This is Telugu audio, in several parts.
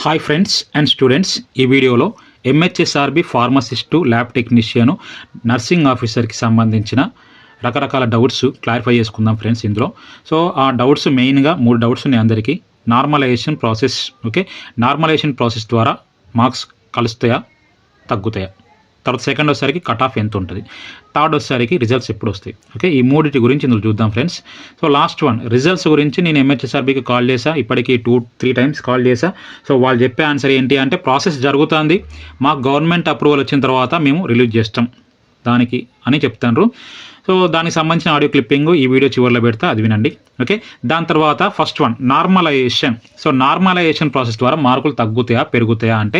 హాయ్ ఫ్రెండ్స్ అండ్ స్టూడెంట్స్, ఈ వీడియోలో MHSRB pharmacist lab technician nursing ఆఫీసర్కి సంబంధించిన రకరకాల డౌట్స్ క్లారిఫై చేసుకుందాం ఫ్రెండ్స్. ఇందులో ఆ డౌట్స్ మెయిన్గా 3 డౌట్స్ ఉన్నాయి అందరికీ. Normalisation process, okay, normalisation process ద్వారా మార్క్స్ కలుస్తాయా తగ్గుతాయా, తర్వాత సెకండ్ వచ్చేసరికి కట్ ఆఫ్ ఎంత ఉంటుంది, థర్డ్ వచ్చేసరికి రిజల్ట్స్ ఎప్పుడు వస్తాయి. ఓకే, ఈ మూడింటి గురించి ఇందులో చూద్దాం ఫ్రెండ్స్. లాస్ట్ వన్ రిజల్ట్స్ గురించి నేను ఎంహెచ్ఎస్ఆర్బికి కాల్ చేశా, ఇప్పటికీ 2-3 టైమ్స్ కాల్ చేశా. వాళ్ళు చెప్పే ఆన్సర్ ఏంటి అంటే ప్రాసెస్ జరుగుతుంది, మాకు గవర్నమెంట్ అప్రూవల్ వచ్చిన తర్వాత మేము రిలీజ్ చేస్తాం దానికి అని చెప్తారు. దానికి సంబంధించిన ఆడియో క్లిప్పింగ్ ఈ వీడియో చివరిలో పెడతా, అది వినండి. ఓకే, దాని తర్వాత first one normalisation. Normalisation process ద్వారా మార్కులు తగ్గుతాయా పెరుగుతాయా అంటే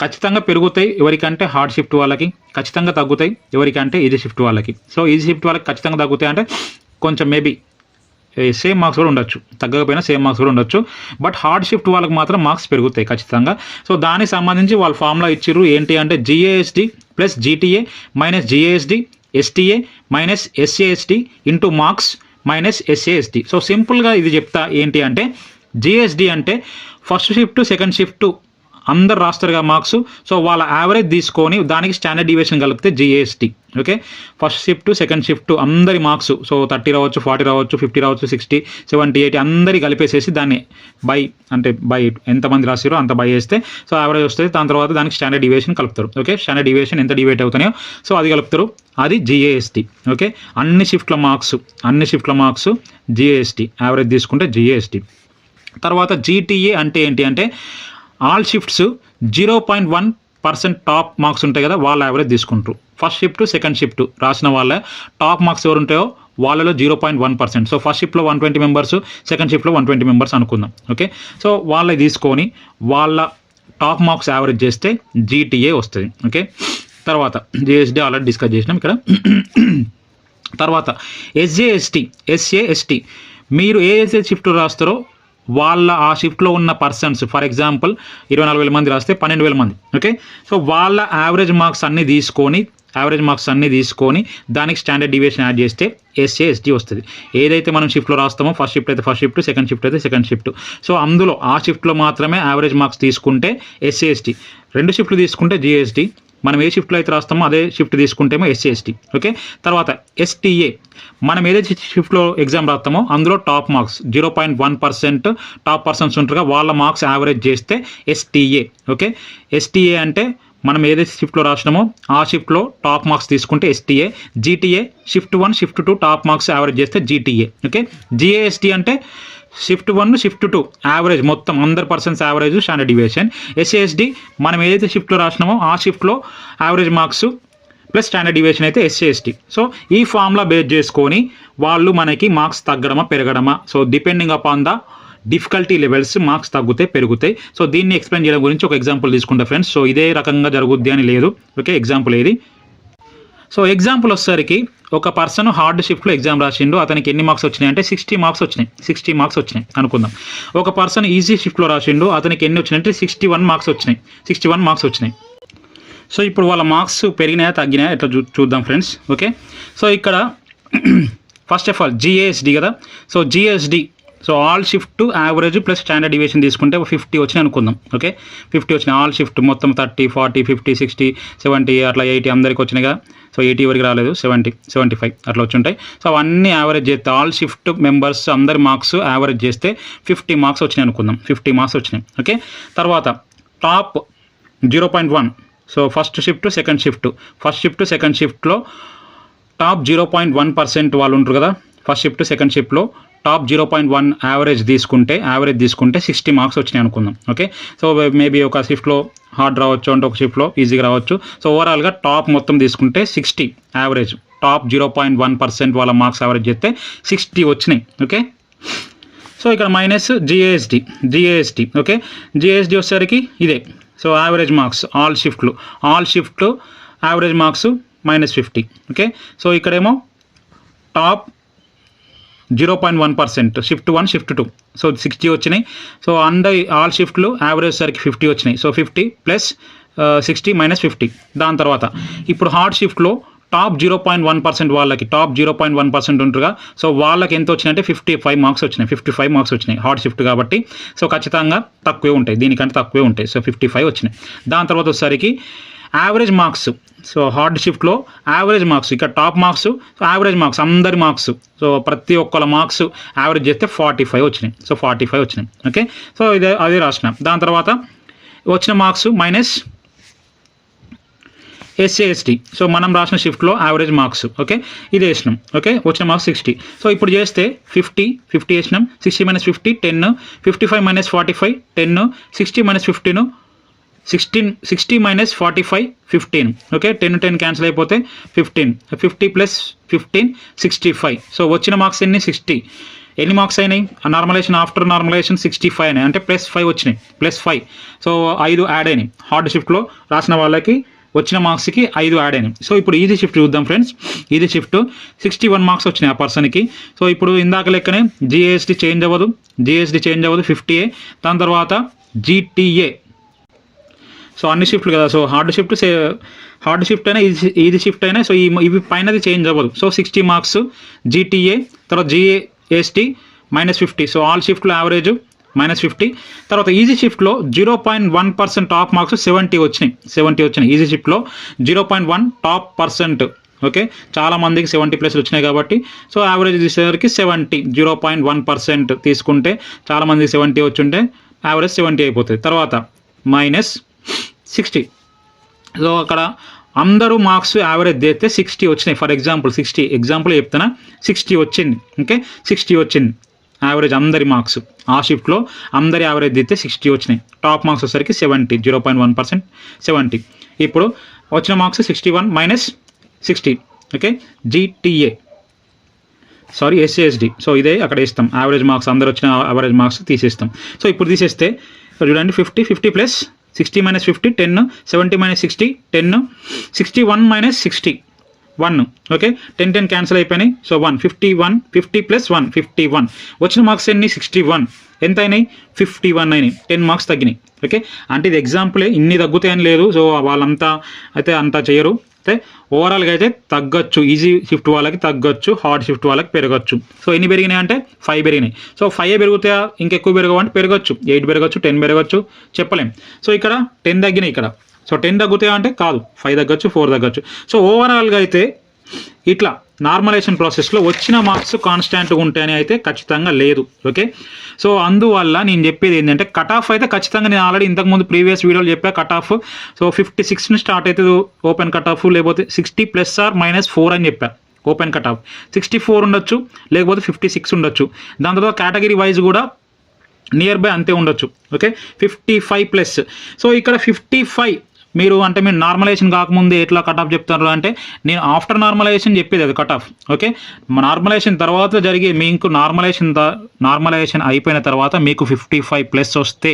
ఖచ్చితంగా పెరుగుతాయి ఎవరికంటే హార్డ్ షిఫ్ట్ వాళ్ళకి, ఖచ్చితంగా తగ్గుతాయి ఎవరికంటే ఈజీ షిఫ్ట్ వాళ్ళకి. ఈజీ షిఫ్ట్ వాళ్ళకి ఖచ్చితంగా తగ్గుతాయి అంటే కొంచెం మేబీ సేమ్ మార్క్స్ కూడా ఉండొచ్చు, తగ్గకపోయినా సేమ్ మార్క్స్ కూడా ఉండొచ్చు. బట్ హార్డ్ షిఫ్ట్ వాళ్ళకి మాత్రం మార్క్స్ పెరుగుతాయి ఖచ్చితంగా. దానికి సంబంధించి వాళ్ళు ఫార్ములా ఇచ్చిర్రు ఏంటి అంటే GASD plus GTA minus GASD STA minus SASD into marks minus SASD. సింపుల్గా ఇది చెప్తా ఏంటి అంటే GSD అంటే ఫస్ట్ షిఫ్ట్ సెకండ్ షిఫ్ట్ అందరు రాస్తారుగా మార్క్స్, వాళ్ళ యావరేజ్ తీసుకొని దానికి స్టాండర్డ్ డీవియేషన్ కలిపితే GSD. Okay, first shift second shift అందరి మార్క్స్ 30 రావచ్చు, 40 రావచ్చు, 50 రావచ్చు, 60, 70, 80 అందరి కలిపేసేసి దాన్ని బై ఎంతమంది రాసిరో అంత బై చేస్తే యావరేజ్ వస్తుంది. దాని తర్వాత దానికి స్టాండర్డ్ డీవియేషన్ కలుపుతారు. ఓకే, స్టాండర్డ్ డీవియేషన్ ఎంత డివైట్ అవుతున్నాయో అది కలుపుతారు, అది GASD. ఓకే, అన్ని షిఫ్ట్ల మార్క్స్ GASD యావరేజ్ తీసుకుంటే GASD. తర్వాత GTA అంటే ఏంటి అంటే ఆల్ షిఫ్ట్స్ 0.1% టాప్ మార్క్స్ ఉంటాయి కదా, వాళ్ళ యావరేజ్ తీసుకుంటారు. ఫస్ట్ షిఫ్ట్ సెకండ్ షిఫ్ట్ రాసిన వాళ్ళ టాప్ మార్క్స్ ఎవరు ఉంటాయో వాళ్ళలో 0.1%. ఫస్ట్ షిఫ్ట్లో 120 మెంబర్స్, సెకండ్ షిఫ్ట్లో 120 మెంబర్స్ అనుకుందాం. ఓకే, వాళ్ళని తీసుకొని వాళ్ళ టాప్ మార్క్స్ యావరేజ్ చేస్తే GTA వస్తుంది. ఓకే, తర్వాత GSD ఆల్రెడీ డిస్కస్ చేసినాం ఇక్కడ. తర్వాత SAST మీరు ఏ షిఫ్ట్ రాస్తారో వాళ్ళ ఆ షిఫ్ట్లో ఉన్న పర్సన్స్, ఫర్ ఎగ్జాంపుల్ 24,000 మంది రాస్తే 12,000 మంది. ఓకే, వాళ్ళ యావరేజ్ మార్క్స్ అన్నీ తీసుకొని దానికి స్టాండర్డ్ డీవియేషన్ యాడ్ చేస్తే SAST వస్తుంది. ఏదైతే మనం షిఫ్ట్లో రాస్తామో ఫస్ట్ షిఫ్ట్ అయితే ఫస్ట్ షిఫ్ట్, సెకండ్ షిఫ్ట్ అయితే సెకండ్ షిఫ్ట్, అందులో ఆ షిఫ్ట్లో మాత్రమే యావరేజ్ మార్క్స్ తీసుకుంటే SAST, 2 షిఫ్ట్లు తీసుకుంటే GSD, మనం ఏ షిఫ్ట్లో అయితే రాస్తామో అదే షిఫ్ట్ తీసుకుంటేమో SAST. ఓకే, తర్వాత STA మనం ఏదైతే షిఫ్ట్లో ఎగ్జామ్ రాస్తామో అందులో టాప్ మార్క్స్ 0.1% టాప్ పర్సన్స్ ఉంటారుగా వాళ్ళ మార్క్స్ యావరేజ్ చేస్తే STA. ఓకే, STA అంటే మనం ఏదైతే షిఫ్ట్లో రాసినామో ఆ షిఫ్ట్లో టాప్ మార్క్స్ తీసుకుంటే STA. GTA shift 1 shift 2 top marks average చేస్తే GTA. ఓకే, GASD అంటే షిఫ్ట్ 1 షిఫ్ట్ 2 యావరేజ్ మొత్తం అందరి persons average standard deviation. SASD మనం ఏదైతే షిఫ్ట్లో రాసినామో ఆ షిఫ్ట్లో average marks plus standard deviation అయితే SAST. ఈ ఫార్ములా బేస్ చేసుకొని వాళ్ళు మనకి మార్క్స్ తగ్గడమా పెరగడమా, depending upon the difficulty levels marks తగ్గుతాయి పెరుగుతాయి. దీన్ని ఎక్స్ప్లెయిన్ చేయడం గురించి ఒక ఎగ్జాంపుల్ తీసుకుంటా ఫ్రెండ్స్. ఇదే రకంగా జరుగుద్ది అని లేదు. ఓకే, ఎగ్జాంపుల్ ఏది? ఎగ్జాంపుల్ వచ్చేసరికి ఒక పర్సన్ హార్డ్ షిఫ్ట్లో ఎగ్జామ్ రాసిండు, అతనికి ఎన్ని మార్క్స్ వచ్చినాయి అంటే 60 మార్క్స్ వచ్చినాయి అనుకుందాం. ఒక పర్సన్ ఈజీ షిఫ్ట్లో రాసిండు, అతనికి ఎన్ని వచ్చినాయి అంటే 61 మార్క్స్ వచ్చినాయి. ఇప్పుడు వాళ్ళ మార్క్స్ పెరిగినాయా తగ్గినాయా ఎట్లా చూద్దాం ఫ్రెండ్స్. ఓకే, ఇక్కడ ఫస్ట్ ఆఫ్ ఆల్ GASD కదా, GSD all shift average plus standard deviation తీసుకుంటే 50 వచ్చినాయి అనుకుందాం. ఓకే, 50 వచ్చినాయి ఆల్ షిఫ్ట్ మొత్తం 30, 40, 50, 60, 70 అట్లా 80 అందరికి వచ్చినాయి కదా. 80 వరకు రాలేదు, 70, 75 అట్లా వచ్చి ఉంటాయి. అవన్నీ యావరేజ్ చేస్తే ఆల్ షిఫ్ట్ మెంబర్స్ అందరి మార్క్స్ యావరేజ్ చేస్తే 50 మార్క్స్ వచ్చినాయి అనుకుందాం. 50 మార్క్స్ వచ్చినాయి. ఓకే, తర్వాత టాప్ 0.1. ఫస్ట్ షిఫ్ట్ సెకండ్ షిఫ్ట్లో టాప్ 0.1% వాళ్ళు ఉంటారు కదా ఫస్ట్ షిఫ్ట్ సెకండ్ షిఫ్ట్లో టాప్ 0.1 యావరేజ్ తీసుకుంటే 60 మార్క్స్ వచ్చినాయి అనుకుందాం. ఓకే, మేబీ ఒక షిఫ్ట్లో హార్డ్ రావచ్చు అంటే ఒక షిఫ్ట్లో ఈజీగా రావచ్చు. ఓవరాల్గా టాప్ మొత్తం తీసుకుంటే 60 యావరేజ్, టాప్ 0.1% వాళ్ళ మార్క్స్ యావరేజ్ చేస్తే 60 వచ్చినాయి. ఓకే, ఇక్కడ మైనస్ GASD. ఓకే, GASD వచ్చేసరికి ఇదే. యావరేజ్ మార్క్స్ ఆల్ షిఫ్ట్లు యావరేజ్ మార్క్స్ -50. ఓకే, ఇక్కడేమో టాప్ 0.1% షిఫ్ట్ 1 షిఫ్ట్ 2 60 వచ్చినాయి. ఆల్ షిఫ్ట్లు యావరేజ్ సరికి 50 వచ్చినాయి. 50 ప్లస్ 60 - 50. దాని తర్వాత ఇప్పుడు హార్డ్ షిఫ్ట్లో టాప్ 0.1% వాళ్ళకి టాప్ 0.1% ఉంటారుగా, సో వాళ్ళకి ఎంత వచ్చినాయంటే 55 మార్క్స్ వచ్చినాయి. 55 మార్క్స్ వచ్చినాయి హార్డ్ షిఫ్ట్ కాబట్టి. సో ఖచ్చితంగా తక్కువే ఉంటాయి, దీనికంటే తక్కువే ఉంటాయి. సో 55 వచ్చినాయి. దాని తర్వాత వచ్చేసరికి యావరేజ్ మార్క్స్. సో హార్డ్ షిఫ్ట్లో యావరేజ్ మార్క్స్, ఇక్కడ top marks, so average marks అందరి మార్క్స్, సో ప్రతి ఒక్కళ్ళ మార్క్స్ యావరేజ్ చేస్తే 45 వచ్చినాయి. సో 45 వచ్చినాయి. ఓకే, సో అదే రాసిన. దాని తర్వాత వచ్చిన marks minus SC ST. So మనం రాసిన షిఫ్ట్లో యావరేజ్ మార్క్స్. ఓకే, ఇది వేసినాం. ఓకే, వచ్చిన మార్క్స్ 60. సో ఇప్పుడు చేస్తే 50 వేసినాం. 60 - 50 10, 55 - 45 10, 60 - 15 16, 60 - 45 15. ఓకే, 10 క్యాన్సిల్ అయిపోతే 15, 50 + 15 65. సో వచ్చిన మార్క్స్ ఎన్ని 60. ఎన్ని మార్క్స్ అయినాయి నార్మలైజేషన్ ఆఫ్టర్ నార్మలైజేషన్ 65 అయినాయి, అంటే +5 వచ్చినాయి. +5, సో 5 యాడ్ అయినాయి. హార్డ్ షిఫ్ట్లో రాసిన వాళ్ళకి వచ్చిన మార్క్స్కి 5 యాడ్ అయినాయి. సో ఇప్పుడు ఈజీ షిఫ్ట్ చూద్దాం ఫ్రెండ్స్. ఈజీ షిఫ్ట్ 61 మార్క్స్ వచ్చినాయి ఆ పర్సన్కి. సో ఇప్పుడు ఇందాక లెక్కనే జిఎస్టీ చేంజ్ అవ్వదు, 50A. దాని తర్వాత జీటీఏ. సో అన్ని షిఫ్ట్లు కదా, సో హార్డ్ షిఫ్ట్ అయినా ఈజీ షిఫ్ట్ అయినా, సో ఇవి పైనది చేంజ్ అవ్వదు. సో 60 మార్క్స్ జీటీఏ, తర్వాత జిఎస్టీ -50. సో ఆల్ షిఫ్ట్లు యావరేజ్ -50. తర్వాత ఈజీ షిఫ్ట్లో 0.1% టాప్ మార్క్స్ 70 వచ్చినాయి. ఈజీ షిఫ్ట్లో 0.1 టాప్ పర్సెంట్. ఓకే, చాలా మందికి 70+ వచ్చినాయి కాబట్టి సో యావరేజ్ తీసేసరికి 70, 0.1% తీసుకుంటే చాలా మందికి 70 వచ్చుంటే యావరేజ్ 70 అయిపోతుంది. తర్వాత -60. సో అక్కడ అందరూ మార్క్స్ యావరేజ్ చేస్తే 60 వచ్చినాయి. ఫర్ ఎగ్జాంపుల్ 60 ఎగ్జాంపుల్ చెప్తున్నా, 60 వచ్చింది. ఓకే, 60 వచ్చింది యావరేజ్ అందరి మార్క్స్. ఆ షిఫ్ట్లో అందరి యావరేజ్ తీస్తే 60 వచ్చినాయి. టాప్ మార్క్స్ వచ్చేసరికి 70, 0.1% 70. ఇప్పుడు వచ్చిన marks 61 - 60. Okay, GTA SASD. So ఇదే అక్కడ ఇస్తాం యావరేజ్ మార్క్స్, అందరు వచ్చిన యావరేజ్ మార్క్స్ తీసేస్తాం. సో ఇప్పుడు తీసేస్తే చూడండి 50 + 60 - 50 10, 70 - 60 10, 61 - 60 1. ఓకే, 10 క్యాన్సిల్ అయిపోయినాయి. సో 1, 51, 50 + 1 51. వచ్చిన మార్క్స్ ఎన్ని 61. ఎంత అయినాయి 51 అయినాయి. 10 మార్క్స్ తగ్గినాయి. ఓకే, అంటే ఇది ఎగ్జాంపులే, ఇన్ని తగ్గుతాయని లేదు. సో వాళ్ళంతా అయితే అంతా చేయరు. అయితే ఓవరాల్గా అయితే తగ్గచ్చు. ఈజీ షిఫ్ట్ వాళ్ళకి తగ్గచ్చు, హార్డ్ షిఫ్ట్ వాళ్ళకి పెరగచ్చు. సో ఎన్ని పెరిగినాయి అంటే 5 పెరిగినాయి. సో 5 పెరుగుతాయా, ఇంకెక్కువ పెరగవంటే పెరగచ్చు, 8 పెరగచ్చు, 10 పెరగచ్చు, చెప్పలేం. సో ఇక్కడ 10 తగ్గినాయి ఇక్కడ. సో 10 తగ్గుతాయా అంటే కాదు, 5 తగ్గచ్చు, 4 తగ్గచ్చు. సో ఓవరాల్గా అయితే ఇట్లా నార్మలైజేషన్ ప్రాసెస్లో వచ్చిన మార్క్స్ కాన్స్టాంట్గా ఉంటాయని అయితే ఖచ్చితంగా లేదు. ఓకే, సో అందువల్ల నేను చెప్పేది ఏంటంటే కట్ ఆఫ్ అయితే ఖచ్చితంగా నేను ఆల్రెడీ ఇంతకుముందు ప్రీవియస్ వీడియోలో చెప్పా. కట్ ఆఫ్ సో 56 స్టార్ట్ అవుతుంది ఓపెన్ కట్ ఆఫ్, లేకపోతే 60 ± 4 అని చెప్పా. ఓపెన్ కట్ ఆఫ్ 64 ఉండొచ్చు, లేకపోతే 56 ఉండొచ్చు. దాని తర్వాత కేటగిరీ వైజ్ కూడా నియర్ బై అంతే ఉండొచ్చు. ఓకే, 55+. సో ఇక్కడ 55 మీరు నార్మలైజేషన్ కాకముందే ఎట్లా కట్ ఆఫ్ చెప్తారు అంటే, నేను ఆఫ్టర్ నార్మలైజేషన్ చెప్పేది అది కట్ ఆఫ్. ఓకే, నార్మలైజేషన్ తర్వాత జరిగే మీకు నార్మలైజేషన్ అయిపోయిన తర్వాత మీకు 55+ వస్తే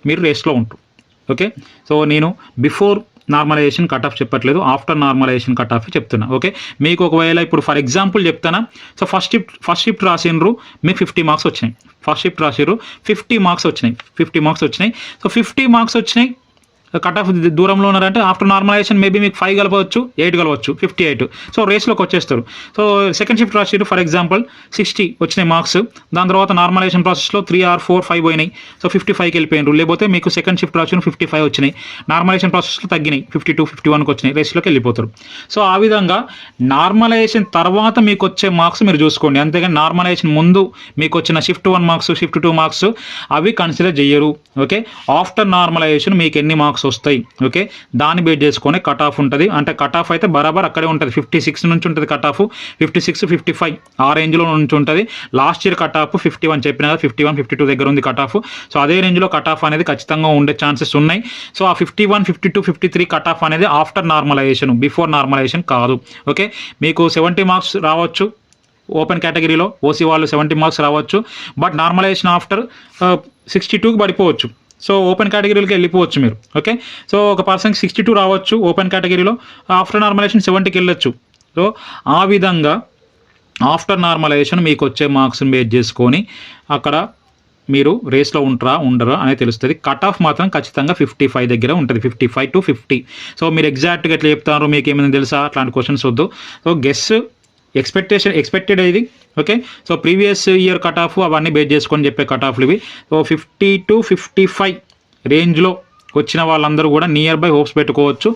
మీరు రేస్లో ఉంటారు. ఓకే, సో నేను బిఫోర్ నార్మలైజేషన్ కట్ ఆఫ్ చెప్పట్లేదు, ఆఫ్టర్ నార్మలైజేషన్ కట్ ఆఫ్ చెప్తున్నా. ఓకే, మీకు ఒకవేళ ఇప్పుడు ఫర్ ఎగ్జాంపుల్ చెప్తానా. సో ఫస్ట్ షిఫ్ట్ రాసిండ్రు, మీకు 50 మార్క్స్ వచ్చినాయి. ఫస్ట్ షిఫ్ట్ రాసిర్రు 50 మార్క్స్ వచ్చినాయి. సో 50 మార్క్స్ వచ్చినాయి. కట్ ఆఫ్ దూరంలో ఉన్నారంటే ఆఫ్టర్ నార్మలైజేషన్ మేబీ మీకు 5 కలపవచ్చు, 8 కలవచ్చు, 58. సో రేస్లోకి వచ్చేస్తారు. సో సెకండ్ షిఫ్ట్ రాసిరు ఫర్ ఎగ్జాంపుల్ 60 వచ్చినాయి మార్క్స్. దాని తర్వాత నార్మలైజేషన్ ప్రాసెస్లో 3 or 4 5 పోయినాయి. సో 55కి వెళ్ళిపోయినారు. లేకపోతే మీకు సెకండ్ షిఫ్ట్ రాసిన 55 వచ్చినాయి. నార్మలైజేషన్ ప్రాసెస్లో తగ్గినాయి, 52 51కి వచ్చినాయి, రేస్లోకి వెళ్ళిపోతారు. సో ఆ విధంగా నార్మలైజేషన్ తర్వాత మీకు వచ్చే మార్క్స్ మీరు చూసుకోండి. అంతేగాని నార్మలైజేషన్ ముందు మీకు వచ్చిన షిఫ్ట్ 1 మార్క్స్, షిఫ్ట్ 2 మార్క్స్ అవి కన్సిడర్ చేయరు. ఓకే, ఆఫ్టర్ నార్మలైజేషన్ మీకు ఎన్ని మార్క్స్ వస్తాయి, ఓకే, దాన్ని బేస్ చేసుకొని కట్ ఆఫ్ ఉంటుంది. అంటే కట్ ఆఫ్ అయితే బరాబర్ అక్కడే ఉంటుంది. 56 నుంచి ఉంటుంది కట్ ఆఫ్, 56 55 ఆ రేంజ్లో నుంచి ఉంటుంది. లాస్ట్ ఇయర్ కట్ ఆఫ్ 51 చెప్పిన కదా, 51 52 దగ్గర ఉంది కట్ ఆఫ్. సో అదే రేంజ్లో కట్ ఆఫ్ అనేది ఖచ్చితంగా ఉండే ఛాన్సెస్ ఉన్నాయి. సో ఆ 51 52 53 కట్ ఆఫ్ అనేది ఆఫ్టర్ నార్మలైజేషన్, బిఫోర్ నార్మలైజేషన్ కాదు. ఓకే, మీకు 70 మార్క్స్ రావచ్చు ఓపెన్ కేటగిరీలో, ఓసీ వాళ్ళు 70 మార్క్స్ రావచ్చు. బట్ నార్మలైజేషన్ ఆఫ్టర్ 62కి పడిపోవచ్చు. సో ఓపెన్ కేటగిరీలోకి వెళ్ళిపోవచ్చు మీరు. ఓకే, సో ఒక పర్సన్కి 62 రావచ్చు ఓపెన్ కేటగిరీలో, ఆఫ్టర్ నార్మలైజేషన్ 70కి వెళ్ళొచ్చు. సో ఆ విధంగా ఆఫ్టర్ నార్మలైజేషన్ మీకు వచ్చే మార్క్స్ని బేస్ చేసుకొని అక్కడ మీరు రేస్లో ఉండరా అనేది తెలుస్తుంది. కట్ ఆఫ్ మాత్రం ఖచ్చితంగా 55 దగ్గర ఉంటుంది, 55 to 50. సో మీరు ఎగ్జాక్ట్గా ఎట్లా చెప్తారు, మీకు ఏమైనా తెలుసా, అట్లాంటి క్వశ్చన్స్ వద్దు. సో గెస్ ఎక్స్పెక్టెడ్ ఇది. Okay, so previous year cut off అవన్నీ బేస్ చేసుకొని చెప్పే కట్ ఆఫ్లు ఇవి. సో 50 to 55 రేంజ్లో వచ్చిన వాళ్ళందరూ కూడా నియర్ బై హోప్స్ పెట్టుకోవచ్చు.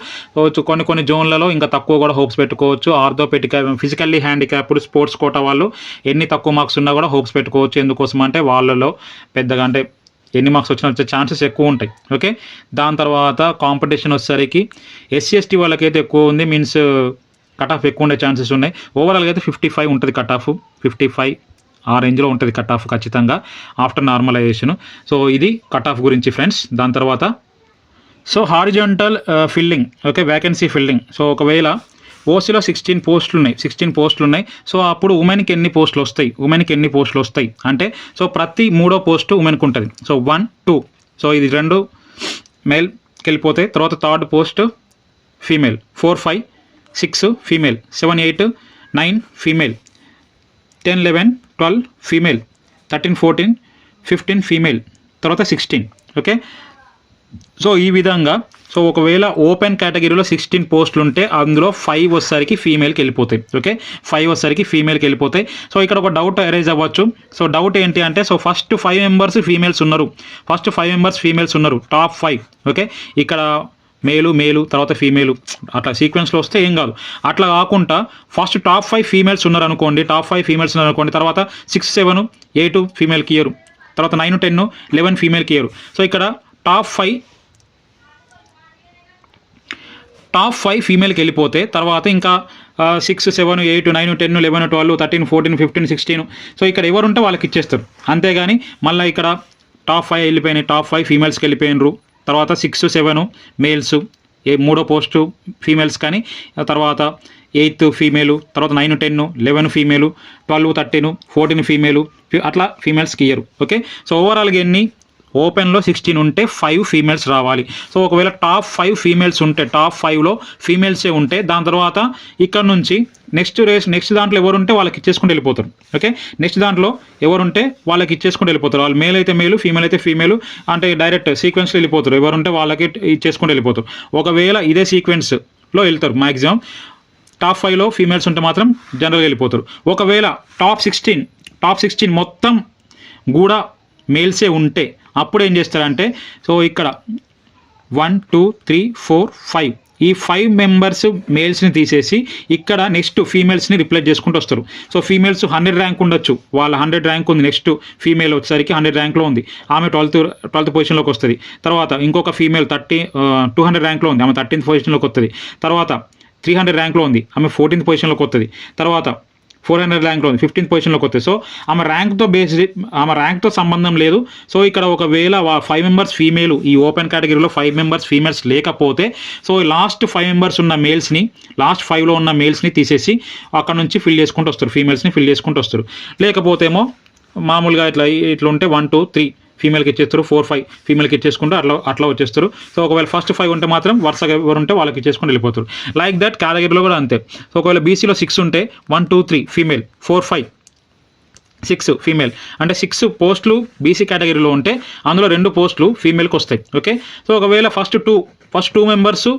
కొన్ని జోన్లలో ఇంకా తక్కువ కూడా హోప్స్ పెట్టుకోవచ్చు. Orthopaedic, physically handicapped, sports quota వాళ్ళు ఎన్ని తక్కువ మార్క్స్ ఉన్నా కూడా హోప్స్ పెట్టుకోవచ్చు. ఎందుకోసం అంటే వాళ్ళలో పెద్దగా అంటే ఎన్ని మార్క్స్ వచ్చినా వచ్చే ఛాన్సెస్ ఎక్కువ ఉంటాయి. ఓకే, దాని తర్వాత కాంపిటీషన్ వచ్చేసరికి SC/ST వాళ్ళకైతే ఎక్కువ ఉంది, మీన్స్ కట్ ఆఫ్ ఎక్కువ ఉండే ఛాన్సెస్ ఉన్నాయి. ఓవరాల్గా అయితే 55 ఉంటుంది కట్ ఆఫ్, 55 ఆ రేంజ్లో ఉంటుంది కట్ ఆఫ్ ఖచ్చితంగా ఆఫ్టర్ నార్మలైజేషన్. సో ఇది కట్ ఆఫ్ గురించి ఫ్రెండ్స్. దాని తర్వాత so horizontal filling, okay, vacancy filling. So ఒకవేళ ఓసీలో 16 పోస్టులు ఉన్నాయి. సో అప్పుడు ఉమెన్కి ఎన్ని పోస్టులు వస్తాయి అంటే, సో ప్రతి 3వ పోస్టు ఉమెన్కి ఉంటుంది. సో 1, 2, సో ఇది 2 మేల్కి వెళ్ళిపోతాయి. తర్వాత 3rd post female, 4, 5, 6 female, 7, 8, 9 female, 10, 11, 12 female, 13, 14, 15 female, తర్వాత 16. ఓకే, సో ఈ విధంగా సో ఒకవేళ ఓపెన్ కేటగిరీలో 16 పోస్టులు ఉంటే అందులో 5 వచ్చేసరికి ఫీమేల్కి వెళ్ళిపోతాయి. ఓకే, 5 వచ్చేసరికి ఫీమేల్కి వెళ్ళిపోతాయి. సో ఇక్కడ ఒక డౌట్ అరైజ్ అవ్వచ్చు. సో డౌట్ ఏంటి అంటే, సో ఫస్ట్ 5 మెంబర్స్ ఫీమేల్స్ ఉన్నారు, టాప్ 5. ఓకే, ఇక్కడ మేలు తర్వాత ఫీమేలు అట్లా సీక్వెన్స్లో వస్తే ఏం కాదు. అట్లా కాకుండా ఫస్ట్ టాప్ 5 ఫీమేల్స్ ఉన్నారనుకోండి, తర్వాత 6, 7, 8 ఫీమేల్కి ఇయ్యరు, తర్వాత 9, 10, 11 ఫీమేల్కి ఇయ్యరు. సో ఇక్కడ టాప్ 5 ఫీమేల్కి వెళ్ళిపోతే తర్వాత ఇంకా 6, 7, 8, 9, 10, 11, 12, 13, 14, 15, 16. సో ఇక్కడ ఎవరుంటే వాళ్ళకి ఇచ్చేస్తారు. అంతేగాని మళ్ళీ ఇక్కడ టాప్ 5 వెళ్ళిపోయినాయి, టాప్ 5 ఫీమేల్స్కి వెళ్ళిపోయినరు, తర్వాత 6, 7 మేల్స్, 3వ పోస్టు ఫీమేల్స్ కానీ, తర్వాత 8 ఫీమేలు, తర్వాత 9, 10, 11 ఫీమేలు, 12, 13, 14 ఫీమేలు, అట్లా ఫీమేల్స్కి ఇయ్యరు. ఓకే, సో ఓవరాల్గా ఎన్ని ఓపెన్లో 16 ఉంటే 5 ఫీమేల్స్ రావాలి. సో ఒకవేళ టాప్ 5 ఫీమేల్స్ ఉంటే, టాప్ 5లో ఫీమేల్సే ఉంటే దాని తర్వాత ఇక్కడ నుంచి నెక్స్ట్ దాంట్లో ఎవరుంటే వాళ్ళకి ఇచ్చేసుకుంటూ వెళ్ళిపోతారు. ఓకే, నెక్స్ట్ దాంట్లో ఎవరుంటే వాళ్ళకి ఇచ్చేసుకుంటూ వెళ్ళిపోతారు. వాళ్ళు మేల్ అయితే మేలు, ఫీమేల్ అయితే ఫీమేలు, అంటే డైరెక్ట్ సీక్వెన్స్లో వెళ్ళిపోతారు. ఎవరుంటే వాళ్ళకి ఇచ్చేసుకుంటూ వెళ్ళిపోతారు. ఒకవేళ ఇదే సీక్వెన్స్లో వెళ్తారు మ్యాక్సిమం. టాప్ 5లో ఫీమేల్స్ ఉంటే మాత్రం జనరల్గా వెళ్ళిపోతారు. ఒకవేళ టాప్ 16 మొత్తం కూడా మేల్సే ఉంటే అప్పుడు ఏం చేస్తారంటే, సో ఇక్కడ 1, 2, 3, 4, 5 ఈ 5 మెంబర్స్ మేల్స్ని తీసేసి ఇక్కడ నెక్స్ట్ ఫీమేల్స్ని రిప్లేస్ చేసుకుంటూ వస్తారు. సో ఫీమేల్స్ 100 ర్యాంక్ ఉండొచ్చు, వాళ్ళ 100 ర్యాంక్ ఉంది. నెక్స్ట్ ఫీమేల్ వచ్చేసరికి 100 ర్యాంక్లో ఉంది, ఆమె 12th పొజిషన్లోకి వస్తుంది. తర్వాత ఇంకొక ఫీమేల్ 200 ర్యాంక్లో ఉంది, ఆమె 13th పొజిషన్లోకి వస్తుంది. తర్వాత 300 ర్యాంక్లో ఉంది, ఆమె 14th పొజిషన్లోకి వస్తుంది. తర్వాత 400 ర్యాంక్లో ఉంది, 15th పొజిషన్లోకి వస్తుంది. సో ఆమె ర్యాంక్తో సంబంధం లేదు. సో ఇక్కడ ఒకవేళ 5 మెంబర్స్ ఫీమేలు, ఈ ఓపెన్ కేటగిరీలో 5 మెంబర్స్ ఫీమేల్స్ లేకపోతే, సో లాస్ట్ 5 మెంబర్స్ ఉన్న మేల్స్ని, లాస్ట్ 5లో ఉన్న మేల్స్ని తీసేసి అక్కడ నుంచి ఫిల్ చేసుకుంటూ వస్తారు, ఫీమేల్స్ని ఫిల్ చేసుకుంటూ వస్తారు. లేకపోతేమో మామూలుగా ఇట్లా ఉంటే 1, 2, 3 ఫీమేల్కి ఇచ్చేస్తారు, 4, 5 ఫీమేల్కి ఇచ్చేసుకుంటూ అట్లా వచ్చేస్తారు. సో ఒకవేళ ఫస్ట్ 5 ఉంటే మాత్రం వరుసగా ఎవరు ఉంటే వాళ్ళకి ఇచ్చేసుకుంటూ వెళ్ళిపోతారు. లైక్ దట్ కేటగిరీలో కూడా అంతే. సో ఒకవేళ బీసీలో 6 ఉంటే 1, 2, 3 ఫీమేల్, 4, 5, 6 ఫీమేల్, అంటే 6 పోస్టులు బీసీ కేటగిరీలో ఉంటే అందులో 2 పోస్టులు ఫీమేల్కి వస్తాయి. ఓకే, సో ఒకవేళ ఫస్ట్ 2 మెంబర్స్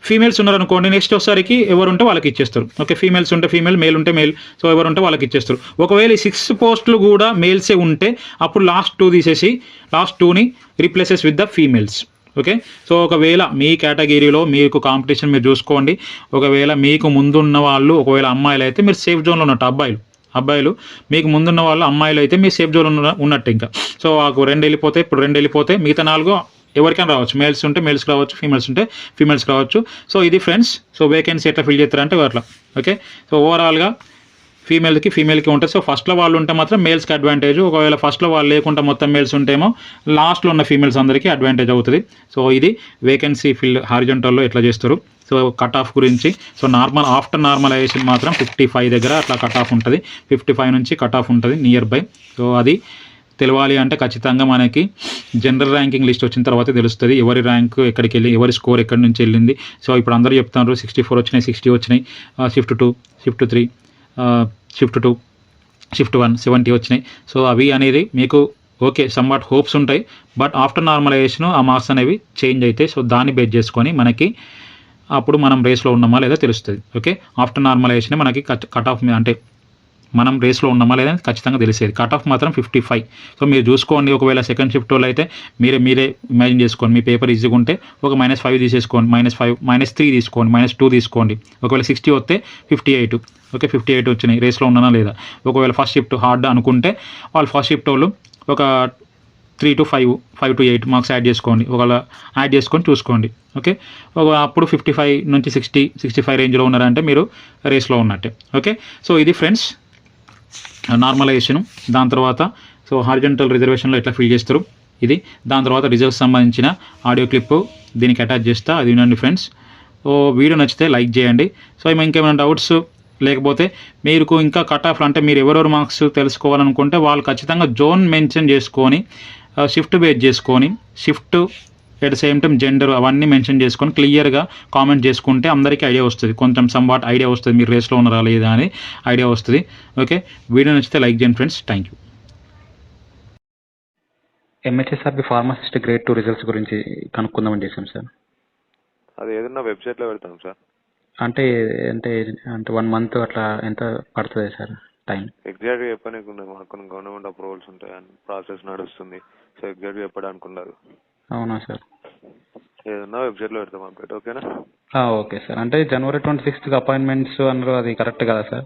ఫీమేల్స్ ఉన్నారనుకోండి, నెక్స్ట్ వచ్చేసరికి ఎవరు ఉంటే వాళ్ళకి ఇచ్చేస్తారు. ఓకే, ఫీమేల్స్ ఉంటే ఫీమేల్, మేల్ ఉంటే మేల్, సో ఎవరు ఉంటే వాళ్ళకి ఇచ్చేస్తారు. ఒకవేళ 6 పోస్టులు కూడా మేల్సే ఉంటే అప్పుడు లాస్ట్ 2 తీసేసి లాస్ట్ 2ని replaces with the females. Okay, so ఒకవేళ మీ కేటగిరీలో మీకు కాంపిటీషన్ మీరు చూసుకోండి. ఒకవేళ మీకు ముందున్న వాళ్ళు ఒకవేళ అమ్మాయిలు అయితే మీరు సేఫ్ జోన్లో ఉన్నట్టు, అబ్బాయిలు మీకు ముందున్న వాళ్ళు అమ్మాయిలు అయితే మీరు సేఫ్ జోన్లో ఉన్నట్టు. ఇంకా సో నాకు 2 వెళ్ళిపోతే, ఇప్పుడు 2 వెళ్ళిపోతే మిగతా 4 ఎవరికైనా రావచ్చు. మేల్స్ ఉంటే మేల్స్కి రావచ్చు, ఫీమేల్స్ ఉంటే ఫీమేల్స్కి రావచ్చు. సో ఇది ఫ్రెండ్స్. సో వేకెన్సీ ఎట్లా ఫిల్ చేస్తారంటే అట్లా. ఓకే, సో ఓవరాల్గా ఫీమేల్కి ఉంటుంది. సో ఫస్ట్లో వాళ్ళు ఉంటే మాత్రం మేల్స్కి అడ్వాంటేజ్. ఒకవేళ ఫస్ట్లో వాళ్ళు లేకుండా మొత్తం మేల్స్ ఉంటేమో లాస్ట్లో ఉన్న ఫీమేల్స్ అందరికీ అడ్వాంటేజ్ అవుతుంది. సో ఇది వేకెన్సీ ఫిల్ హారిజాంటల్లో ఎట్లా చేస్తారు. సో కట్ ఆఫ్ గురించి, సో ఆఫ్టర్ నార్మలైజేషన్ మాత్రం 55 దగ్గర అట్లా కట్ ఆఫ్ ఉంటుంది. 55 నుంచి కట్ ఆఫ్ ఉంటుంది నియర్ బై. సో అది తెలవాలి అంటే ఖచ్చితంగా మనకి జనరల్ ర్యాంకింగ్ లిస్ట్ వచ్చిన తర్వాత తెలుస్తుంది ఎవరి ర్యాంక్ ఎక్కడికి వెళ్ళి, ఎవరి స్కోర్ ఎక్కడి నుంచి వెళ్ళింది. సో ఇప్పుడు అందరూ చెప్తున్నారు 64 వచ్చినాయి, 60 వచ్చినాయి, షిఫ్ట్ 2, షిఫ్ట్ 3, షిఫ్ట్ 2, షిఫ్ట్ 1, 70 వచ్చినాయి. సో అవి అనేది మీకు ఓకే సమ్వాట్ హోప్స్ ఉంటాయి. బట్ ఆఫ్టర్ నార్మలైజేషన్ ఆ మార్క్స్ అనేవి చేంజ్ అవుతాయి. సో దాన్ని బేస్ చేసుకొని మనకి అప్పుడు మనం రేస్లో ఉన్నామా లేదా తెలుస్తుంది. ఓకే, ఆఫ్టర్ నార్మలైజేషన్ మనకి కట్ ఆఫ్ అంటే మనం రేస్లో ఉన్నామా లేదా ఖచ్చితంగా తెలిసేది. కట్ ఆఫ్ మాత్రం 55. సో మీరు చూసుకోండి, ఒకవేళ సెకండ్ షిఫ్ట్ వాళ్ళు అయితే మీరే ఇమాజిన్ చేసుకోండి. మీ పేపర్ ఈజీగా ఉంటే ఒక -5 తీసేసుకోండి, -5 -3 తీసుకోండి, -2 తీసుకోండి. ఒకవేళ 60 వస్తే 58. ఓకే, 58 వచ్చినాయి, రేస్లో ఉన్నానా లేదా. ఒకవేళ ఫస్ట్ షిఫ్ట్ హార్డ్ అనుకుంటే వాళ్ళు ఫస్ట్ షిఫ్ట్ వాళ్ళు ఒక 3 to 5, 5 to 8 మార్క్స్ యాడ్ చేసుకోండి. ఒకవేళ యాడ్ చేసుకొని చూసుకోండి. ఓకే, అప్పుడు 55 నుంచి 60, 65 రేంజ్లో ఉన్నారంటే మీరు రేస్లో ఉన్నట్టే. ఓకే, సో ఇది ఫ్రెండ్స్ నార్మలైజేషన్. దాని తర్వాత సో హారిజంటల్ రిజర్వేషన్లో ఎట్లా ఫిల్ చేస్తారు ఇది. దాని తర్వాత రిజల్ట్స్ సంబంధించిన ఆడియో క్లిప్ దీనికి అటాచ్ చేస్తా, అది వినండి ఫ్రెండ్స్. సో వీడియో నచ్చితే లైక్ చేయండి. సో ఇంకేమైనా డౌట్స్ లేకపోతే మీకు ఇంకా కట్ ఆఫ్ అంటే మీరు ఎవరెవరు మార్క్స్ తెలుసుకోవాలనుకుంటే వాళ్ళు ఖచ్చితంగా జోన్ మెన్షన్ చేసుకొని షిఫ్ట్ బేస్ చేసుకొని shift at the same time gender అవన్నీ మెన్షన్ చేసుకొని క్లియర్గా కామెంట్ చేసుకుంటే అందరికీ ఐడియా వస్తుంది, కొంచెం సంవాట్ ఐడియా వస్తుంది మీరు రేస్లో ఉన్నారా లేదా అని ఐడియా వస్తుంది. ఓకే, వీడియో నచ్చితే లైక్ చేయండి friends. Thank you. MHSRB pharmacist grade 2 results గురించి కనుక్కుందామని చేశాం సార్. అది ఏదన్నా వెబ్సైట్లో పెడతాం సార్. అంటే అంటే అంటే 1 month అట్లా ఎంత పడుతుంది సార్ టైం? ఎగ్జాక్ట్గా చెప్పడానికి ఉండదు, మాకు కొన్ని గవర్నమెంట్ అప్రూవల్స్ ఉంటాయి అని ప్రాసెస్ నడుస్తుంది. సో ఎగ్జాక్ట్గా చెప్పడానికి ఉండదు. అవునా సార్? ఏదన్నా వెబ్సైట్లో పెడతాం అప్డేట్. ఓకేనా? Okay sir. అంటే January 26th అపాయింట్మెంట్స్ అన్నారు, అది కరెక్ట్ కదా సార్?